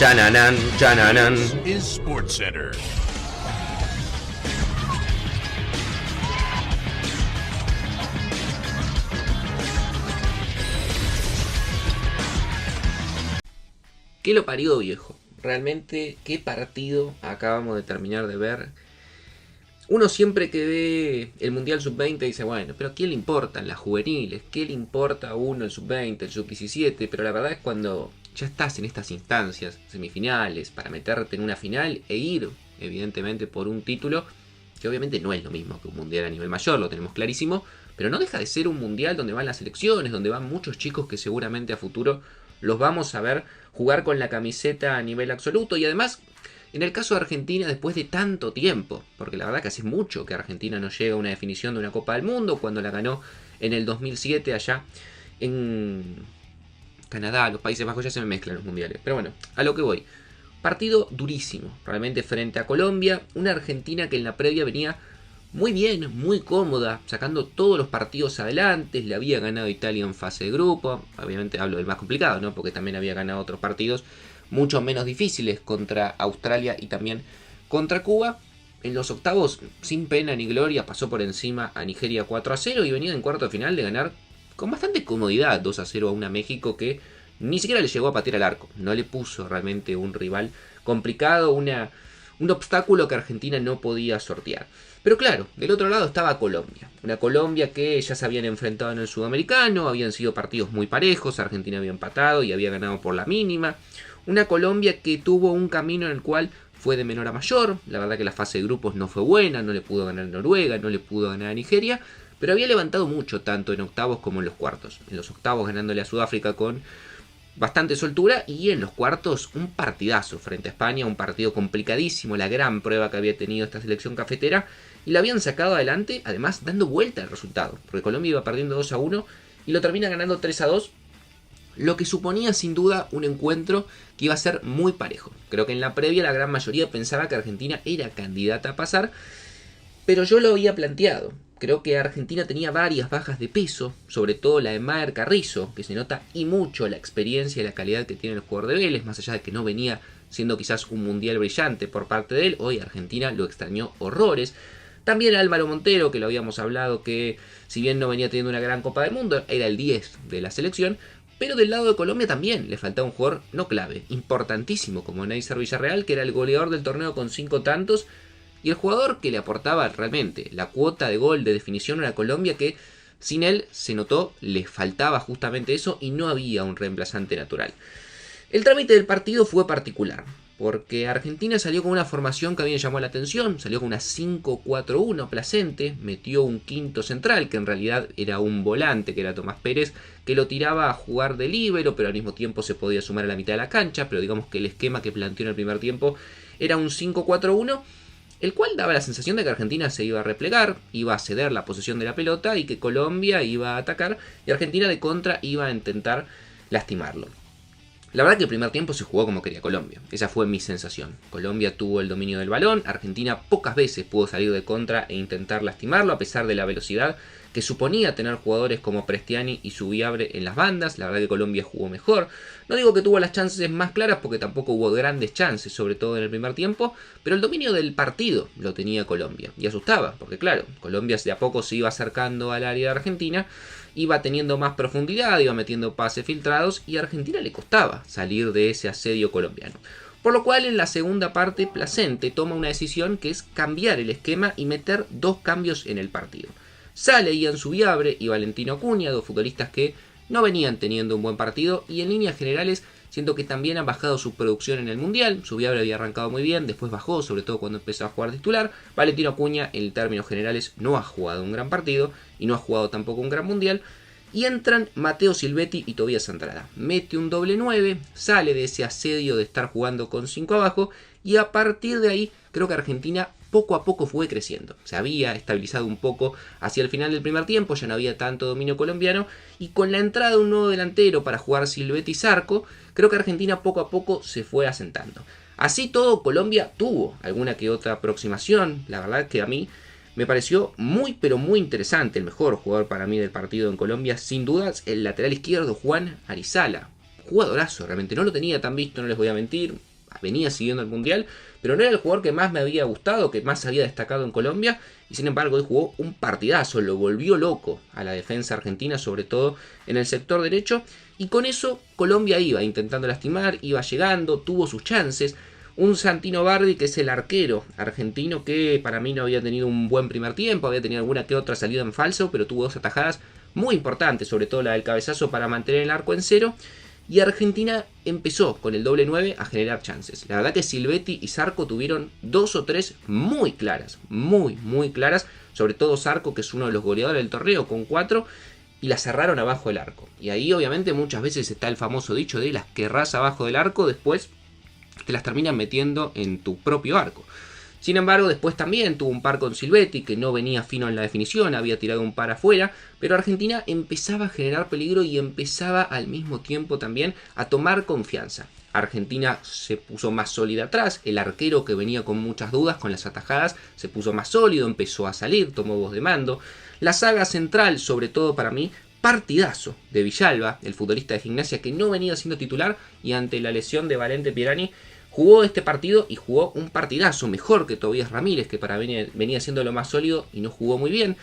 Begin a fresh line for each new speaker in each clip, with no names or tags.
Chananan, chananan.
Is SportsCenter.
¿Qué lo parió, viejo? Realmente, qué partido acabamos de terminar de ver. Uno siempre que ve el Mundial Sub-20 dice, bueno, pero ¿a quién le importan las juveniles? ¿Qué le importa a uno el Sub-20, el Sub-17? Pero la verdad es cuando ya estás en estas instancias, semifinales, para meterte en una final e ir, evidentemente, por un título, que obviamente no es lo mismo que un Mundial a nivel mayor, lo tenemos clarísimo, pero no deja de ser un Mundial donde van las selecciones, donde van muchos chicos que seguramente a futuro los vamos a ver jugar con la camiseta a nivel absoluto. Y además, en el caso de Argentina, después de tanto tiempo, porque la verdad que hace mucho que Argentina no llega a una definición de una Copa del Mundo, cuando la ganó en el 2007 allá en Canadá, los Países Bajos, ya se me mezclan los mundiales. Pero bueno, a lo que voy. Partido durísimo, realmente frente a Colombia, una Argentina que en la previa venía muy bien, muy cómoda, sacando todos los partidos adelante. Le había ganado Italia en fase de grupo, obviamente hablo del más complicado, ¿no? Porque también había ganado otros partidos mucho menos difíciles contra Australia y también contra Cuba. En los octavos, sin pena ni gloria, pasó por encima a Nigeria 4-0 y venía en cuarto de final de ganar con bastante comodidad 2-0 a una México que ni siquiera le llegó a patear al arco. No le puso realmente un rival complicado, un obstáculo que Argentina no podía sortear. Pero claro, del otro lado estaba Colombia. Una Colombia que ya se habían enfrentado en el Sudamericano, habían sido partidos muy parejos, Argentina había empatado y había ganado por la mínima. Una Colombia que tuvo un camino en el cual fue de menor a mayor. La verdad que la fase de grupos no fue buena, no le pudo ganar a Noruega, no le pudo ganar a Nigeria, pero había levantado mucho tanto en octavos como en los cuartos. En los octavos ganándole a Sudáfrica con bastante soltura y en los cuartos un partidazo frente a España, un partido complicadísimo, la gran prueba que había tenido esta selección cafetera y la habían sacado adelante, además dando vuelta al resultado, porque Colombia iba perdiendo 2-1 y lo termina ganando 3-2, lo que suponía sin duda un encuentro que iba a ser muy parejo. Creo que en la previa la gran mayoría pensaba que Argentina era candidata a pasar, pero yo lo había planteado. Creo que Argentina tenía varias bajas de peso, sobre todo la de Maher Carrizo, que se nota y mucho la experiencia y la calidad que tiene el jugador de Vélez, más allá de que no venía siendo quizás un mundial brillante por parte de él. Hoy Argentina lo extrañó horrores. También Álvaro Montero, que lo habíamos hablado, que si bien no venía teniendo una gran Copa del Mundo, era el 10 de la selección. Pero del lado de Colombia también le faltaba un jugador no clave, importantísimo, como Neisser Villarreal, que era el goleador del torneo con 5 tantos, y el jugador que le aportaba realmente la cuota de gol de definición a la Colombia, que sin él se notó, le faltaba justamente eso y no había un reemplazante natural. El trámite del partido fue particular, porque Argentina salió con una formación que a mí me llamó la atención, salió con una 5-4-1 placente, metió un quinto central, que en realidad era un volante, que era Tomás Pérez, que lo tiraba a jugar de líbero, pero al mismo tiempo se podía sumar a la mitad de la cancha, pero digamos que el esquema que planteó en el primer tiempo era un 5-4-1, el cual daba la sensación de que Argentina se iba a replegar, iba a ceder la posesión de la pelota y que Colombia iba a atacar y Argentina de contra iba a intentar lastimarlo. La verdad que el primer tiempo se jugó como quería Colombia, esa fue mi sensación. Colombia tuvo el dominio del balón, Argentina pocas veces pudo salir de contra e intentar lastimarlo a pesar de la velocidad que suponía tener jugadores como Prestiani y Zubiabre en las bandas. La verdad que Colombia jugó mejor. No digo que tuvo las chances más claras porque tampoco hubo grandes chances, sobre todo en el primer tiempo, pero el dominio del partido lo tenía Colombia y asustaba, porque claro, Colombia de a poco se iba acercando al área de Argentina, iba teniendo más profundidad, iba metiendo pases filtrados y a Argentina le costaba salir de ese asedio colombiano. Por lo cual en la segunda parte Placente toma una decisión que es cambiar el esquema y meter 2 cambios en el partido. Sale Ian Zubiabre y Valentino Acuña, 2 futbolistas que no venían teniendo un buen partido y en líneas generales siento que también han bajado su producción en el Mundial. Zubiabre había arrancado muy bien, después bajó, sobre todo cuando empezó a jugar titular. Valentino Acuña en términos generales no ha jugado un gran partido y no ha jugado tampoco un gran Mundial. Y entran Mateo Silvetti y Tobías Andrada. Mete un doble 9, sale de ese asedio de estar jugando con 5 abajo y a partir de ahí creo que Argentina poco a poco fue creciendo. Se había estabilizado un poco hacia el final del primer tiempo, ya no había tanto dominio colombiano y con la entrada de un nuevo delantero para jugar Silvetti y Zarco, creo que Argentina poco a poco se fue asentando. Así todo, Colombia tuvo alguna que otra aproximación, la verdad que a mí me pareció muy pero muy interesante. El mejor jugador para mí del partido en Colombia, sin dudas, el lateral izquierdo Juan Arizala. Jugadorazo, realmente no lo tenía tan visto, no les voy a mentir. venía siguiendo el Mundial, pero no era el jugador que más me había gustado, que más había destacado en Colombia, y sin embargo él jugó un partidazo, lo volvió loco a la defensa argentina, sobre todo en el sector derecho, y con eso Colombia iba intentando lastimar, iba llegando, tuvo sus chances. Un Santino Bardi, que es el arquero argentino, que para mí no había tenido un buen primer tiempo, había tenido alguna que otra salida en falso, pero tuvo dos atajadas muy importantes, sobre todo la del cabezazo para mantener el arco en cero. Y Argentina empezó con el doble 9 a generar chances. La verdad que Silvetti y Zarco tuvieron 2 o 3 muy claras, muy claras, sobre todo Zarco, que es uno de los goleadores del torneo, con 4, y la cerraron abajo del arco. Y ahí obviamente muchas veces está el famoso dicho de las que errás abajo del arco, después te las terminan metiendo en tu propio arco. Sin embargo, después también tuvo un par con Silvetti, que no venía fino en la definición, había tirado un par afuera, pero Argentina empezaba a generar peligro y empezaba al mismo tiempo también a tomar confianza. Argentina se puso más sólida atrás, el arquero, que venía con muchas dudas con las atajadas, se puso más sólido, empezó a salir, tomó voz de mando. La saga central, sobre todo para mí, partidazo de Villalba, el futbolista de Gimnasia, que no venía siendo titular, y ante la lesión de Valente Pirani jugó este partido y jugó un partidazo, mejor que Tobías Ramírez, que para mí venía siendo lo más sólido y no jugó muy bien.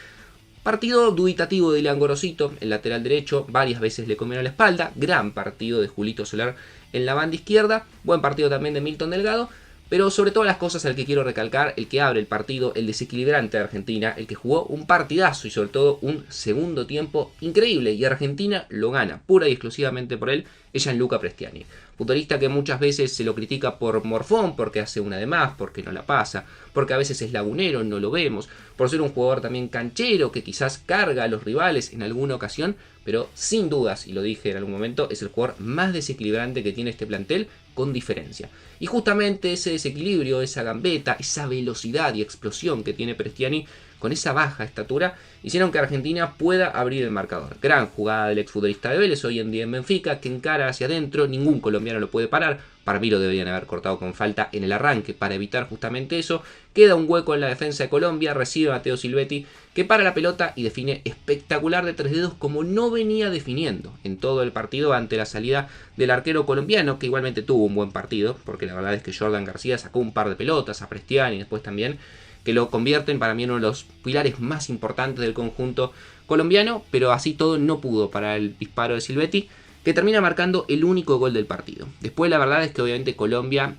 Partido dubitativo de Ilan Gorosito, el lateral derecho, varias veces le comieron la espalda. Gran partido de Julito Solar en la banda izquierda. Buen partido también de Milton Delgado. Pero sobre todas las cosas, el que quiero recalcar, el que abre el partido, el desequilibrante de Argentina, el que jugó un partidazo y sobre todo un segundo tiempo increíble. Y Argentina lo gana, pura y exclusivamente por él, es Gianluca Prestiani. Futbolista que muchas veces se lo critica por morfón, porque hace una de más, porque no la pasa, porque a veces es lagunero, no lo vemos, por ser un jugador también canchero, que quizás carga a los rivales en alguna ocasión, pero sin dudas, y lo dije en algún momento, es el jugador más desequilibrante que tiene este plantel, con diferencia. Y justamente ese desequilibrio, esa gambeta, esa velocidad y explosión que tiene Prestiani con esa baja estatura, hicieron que Argentina pueda abrir el marcador. Gran jugada del exfutbolista de Vélez, hoy en día en Benfica, que encara hacia adentro, ningún colombiano lo puede parar. Para mí lo deberían haber cortado con falta en el arranque para evitar justamente eso. Queda un hueco en la defensa de Colombia, recibe a Matteo Silvetti, que para la pelota y define espectacular de 3 dedos, como no venía definiendo en todo el partido ante la salida del arquero colombiano, que igualmente tuvo un buen partido, porque la verdad es que Jordan García sacó un par de pelotas a Prestiani y después también, que lo convierten para mí en uno de los pilares más importantes del conjunto colombiano, pero así todo no pudo para el disparo de Silvetti, que termina marcando el único gol del partido. Después la verdad es que obviamente Colombia,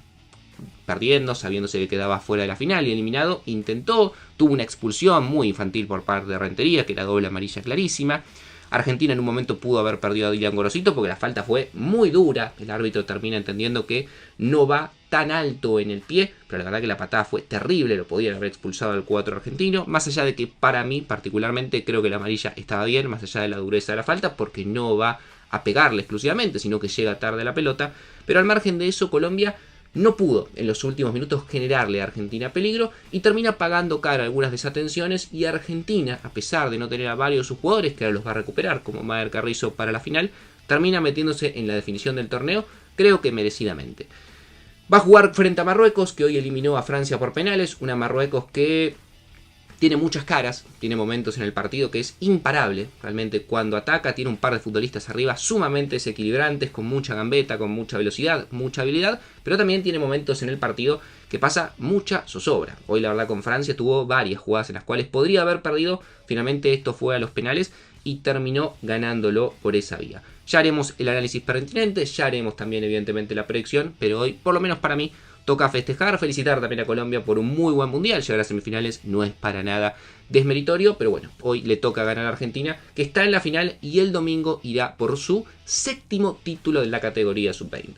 perdiendo, sabiéndose que quedaba fuera de la final y eliminado, tuvo una expulsión muy infantil por parte de Rentería, que era doble amarilla clarísima. Argentina en un momento pudo haber perdido a Ilan Gorosito porque la falta fue muy dura. El árbitro termina entendiendo que no va tan alto en el pie, pero la verdad que la patada fue terrible, lo podían haber expulsado al 4 argentino, más allá de que para mí particularmente creo que la amarilla estaba bien, más allá de la dureza de la falta, porque no va a pegarle exclusivamente, sino que llega tarde la pelota, pero al margen de eso Colombia no pudo en los últimos minutos generarle a Argentina peligro y termina pagando cara algunas desatenciones, y Argentina, a pesar de no tener a varios de sus jugadores, que ahora los va a recuperar como Maher Carrizo para la final, termina metiéndose en la definición del torneo, creo que merecidamente. Va a jugar frente a Marruecos, que hoy eliminó a Francia por penales, una Marruecos que tiene muchas caras, tiene momentos en el partido que es imparable, realmente cuando ataca tiene un par de futbolistas arriba sumamente desequilibrantes, con mucha gambeta, con mucha velocidad, mucha habilidad, pero también tiene momentos en el partido que pasa mucha zozobra. Hoy la verdad con Francia tuvo varias jugadas en las cuales podría haber perdido, finalmente esto fue a los penales y terminó ganándolo por esa vía. Ya haremos el análisis pertinente, ya haremos también evidentemente la predicción, pero hoy, por lo menos para mí, toca festejar, felicitar también a Colombia por un muy buen mundial. Llegar a semifinales no es para nada desmeritorio, pero bueno, hoy le toca ganar a Argentina, que está en la final y el domingo irá por su 7º título de la categoría sub-20.